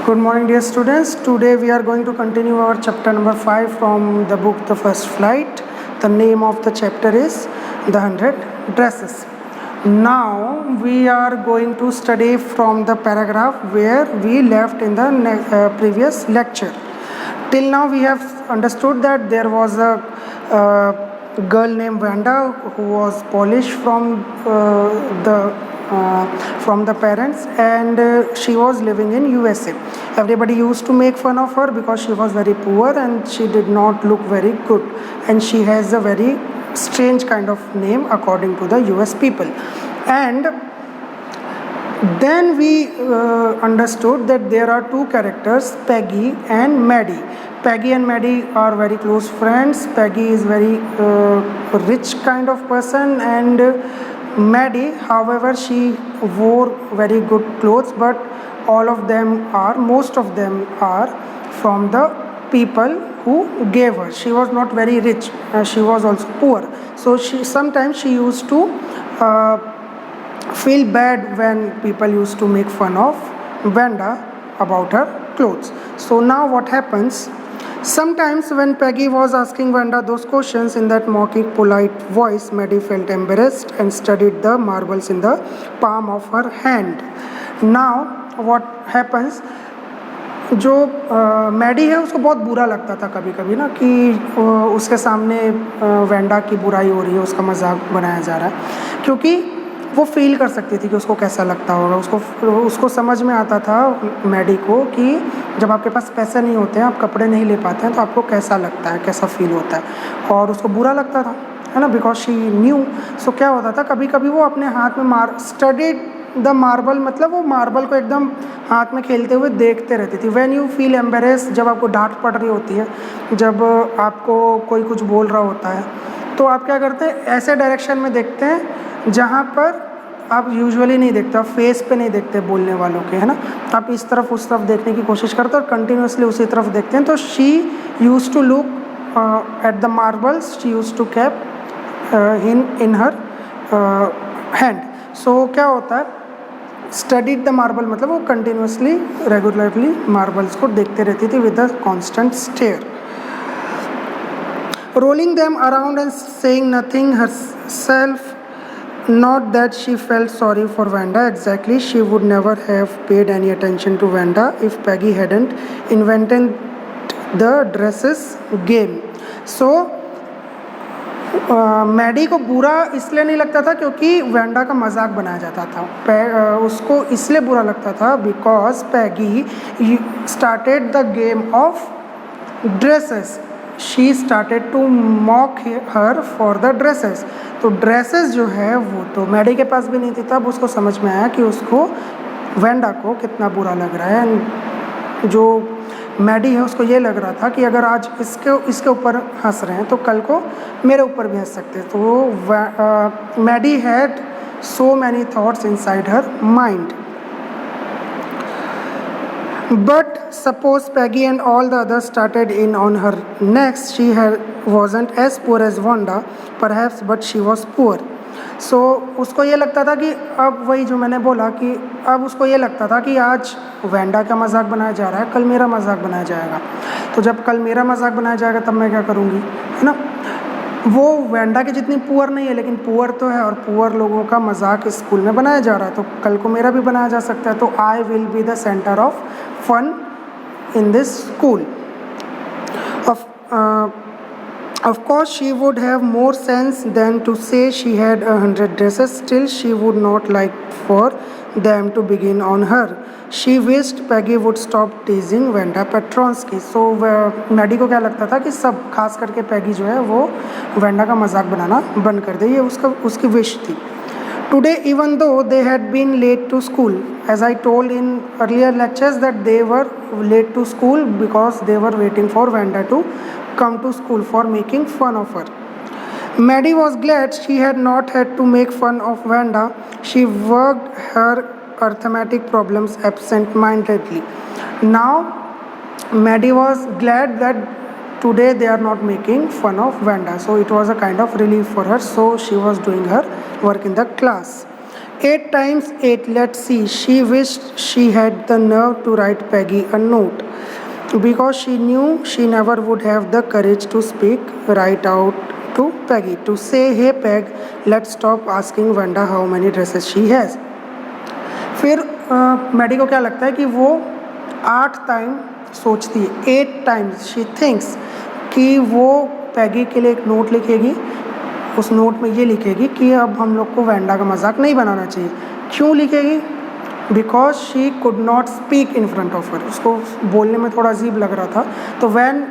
Good morning, dear students. Today we are going to continue our chapter number 5 from the book The First Flight. The name of the chapter is The 100 Dresses. Now we are going to study from the paragraph where we left in the previous lecture. Till now we have understood that there was a girl named Vanda who was Polish from the parents, and she was living in USA. Everybody used to make fun of her because she was very poor and she did not look very good, and she has a very strange kind of name according to the US people. And then we understood that there are two characters, Peggy and Maddie. Peggy and Maddie are very close friends. Peggy is very rich kind of person, and Maddie, however, she wore very good clothes, but most of them are from the people who gave her. She was not very rich. She was also poor. So sometimes she used to feel bad when people used to make fun of Vanda about her clothes. So now what happens? Sometimes when Peggy was asking Vanda those questions in that mocking, polite voice, Maddie felt embarrassed and studied the marbles in the palm of her hand. Now what happens? जो Maddie है उसको बहुत बुरा लगता था कभी कभी ना कि उसके सामने वेंडा की बुराई हो रही है, उसका मजाक बनाया जा रहा है, क्योंकि वो फील कर सकती थी कि उसको कैसा लगता होगा. उसको समझ में आता था मैडी को कि जब आपके पास पैसे नहीं होते हैं, आप कपड़े नहीं ले पाते हैं, तो आपको कैसा लगता है, कैसा फील होता है. और उसको बुरा लगता था, है ना, बिकॉज शी न्यू. सो क्या होता था, कभी कभी वो अपने हाथ में स्टडीड द मार्बल, मतलब वो मार्बल को एकदम हाथ में खेलते हुए देखते रहती थी. व्हेन यू फील एम्बेरेस, जब आपको डांट पड़ रही होती है, जब आपको कोई कुछ बोल रहा होता है, तो आप क्या करते हैं, ऐसे डायरेक्शन में देखते हैं जहाँ पर आप यूजुअली नहीं देखते, आप फेस पे नहीं देखते बोलने वालों के, है ना. आप इस तरफ उस तरफ देखने की कोशिश करते हैं और कंटिन्यूसली उसी तरफ देखते हैं. तो she use to look at the marbles, she use to cap in her hand. So क्या होता है, स्टडीड द मार्बल मतलब वो कंटिन्यूसली रेगुलरली मार्बल्स को देखते रहती थी with a constant stare. Rolling them around and saying nothing herself. Not that she felt sorry for Vanda exactly. She would never have paid any attention to Vanda if Peggy hadn't invented the dresses game. So Maddie को बुरा इसलिए नहीं लगता था क्योंकि Wanda का मजाक बनाया जाता था. उसको इसलिए बुरा लगता था because Peggy started the game of dresses. She started to mock her for the dresses. तो ड्रेसेस जो है वो तो मैडी के पास भी नहीं थी. तब उसको समझ में आया कि उसको वेंडा को कितना बुरा लग रहा है. जो मैडी है उसको ये लग रहा था कि अगर आज इसके ऊपर हंस रहे हैं तो कल को मेरे ऊपर भी हंस सकते हैं. तो Maddie had so many thoughts inside her mind. But suppose Peggy and all the others started in on her next. She wasn't as poor as Wanda, perhaps, but she was poor. So उसको ये लगता था कि अब वही जो मैंने बोला कि अब उसको ये लगता था कि आज वेंडा का मजाक बनाया जा रहा है, कल मेरा मजाक बनाया जाएगा. तो जब कल मेरा मजाक बनाया जाएगा तब मैं क्या करूँगी, है ना. वो वेंडा की जितनी पुअर नहीं है, लेकिन पुअर तो है, और पुअर लोगों का मजाक स्कूल में बनाया जा रहा है, तो कल को मेरा भी बनाया जा सकता है. तो I will be the centre of fun in this school. Of course, she would have more sense than to say she had 100 dresses. Still, she would not like for them to begin on her. She wished Peggy would stop teasing Vanda Petronsky. So, Maddie को क्या लगता था कि सब, खास करके पैगी जो है वो वेंडा का मजाक बनाना बंद कर दे. ये उसकी विश थी. Today, even though they had been late to school, as I told in earlier lectures that they were late to school because they were waiting for Vanda to come to school for making fun of her. Maddie was glad she had not had to make fun of Vanda. She worked her arithmetic problems absent-mindedly. Now, Maddie was glad that today they are not making fun of Vanda. So it was a kind of relief for her. So she was doing her work in the class. 8 times 8, let's see. She wished she had the nerve to write Peggy a note because she knew she never would have the courage to speak right out to Peggy, to say, hey Peg, let's stop asking Wanda how many dresses she has. फिर Maddie को क्या लगता है कि वो 8 time सोचती है, 8 times she thinks कि वो पैगी के लिए एक नोट लिखेगी, उस नोट में ये लिखेगी कि अब हम लोग को वेंडा का मजाक नहीं बनाना चाहिए. क्यों लिखेगी? Because she could not speak in front of her, उसको बोलने में थोड़ा अजीब लग रहा था. तो when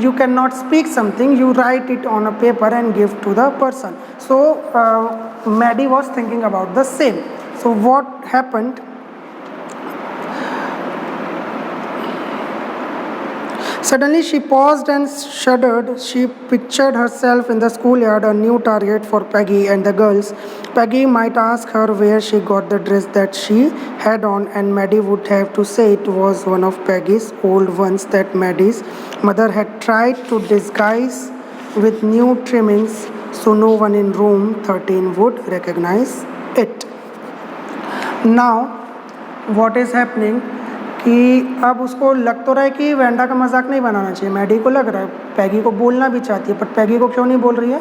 you cannot speak something, you write it on a paper and give to the person. So Maddie was thinking about the same. So what happened? Suddenly she paused and shuddered. She pictured herself in the schoolyard, a new target for Peggy and the girls. Peggy might ask her where she got the dress that she had on, and Maddie would have to say it was one of Peggy's old ones that Maddie's mother had tried to disguise with new trimmings so no one in room 13 would recognize it. Now, what is happening? कि अब उसको लग तो रहा है कि Wanda का मजाक नहीं बनाना चाहिए. मैडी को लग रहा है, पैगी को बोलना भी चाहती है, पर पैगी को क्यों नहीं बोल रही है?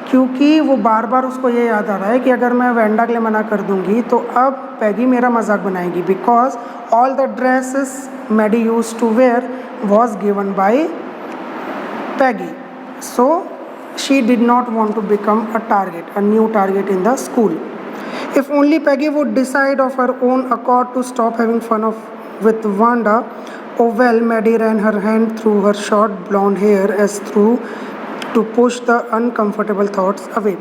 क्योंकि वो बार बार उसको ये याद आ रहा है कि अगर मैं वेंडा के लिए मना कर दूंगी तो अब पैगी मेरा मजाक बनाएगी. Because all the dresses Maddie used to wear was given by Peggy. So she did not want to become a target, a new target in the school. If only Peggy would decide of her own accord to stop having fun with Wanda. Oh well, Maddie ran her hand through her short blonde hair as through to push the uncomfortable thoughts away.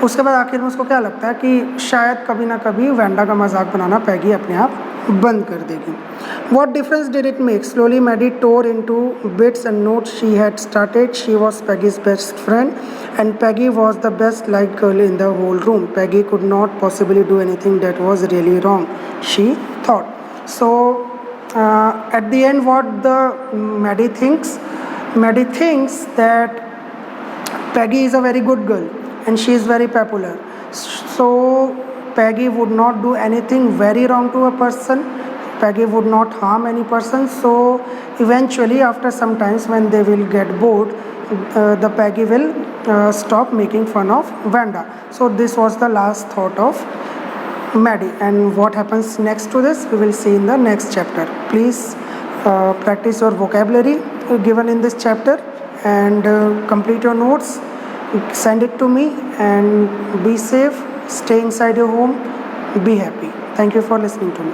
उसके बाद आखिर में उसको क्या लगता है कि शायद कभी ना कभी वेंडा का मजाक बनाना पैगी अपने आप बंद कर देगी. What difference did it make? Slowly Maddie tore into bits and notes she had started. She was Peggy's best friend and Peggy was the best liked girl in the whole room. Peggy could not possibly do anything that was really wrong, she thought. So at the end what the Maddie thinks? Maddie thinks that Peggy is a very good girl and she is very popular. So Peggy would not do anything very wrong to a person. Peggy would not harm any person. So eventually after some times when they will get bored, the Peggy will stop making fun of Wanda. So this was the last thought of Maddie. And what happens next to this we will see in the next chapter. Please practice your vocabulary given in this chapter and complete your notes. Send it to me and be safe. Stay inside your home. Be happy. Thank you for listening to me.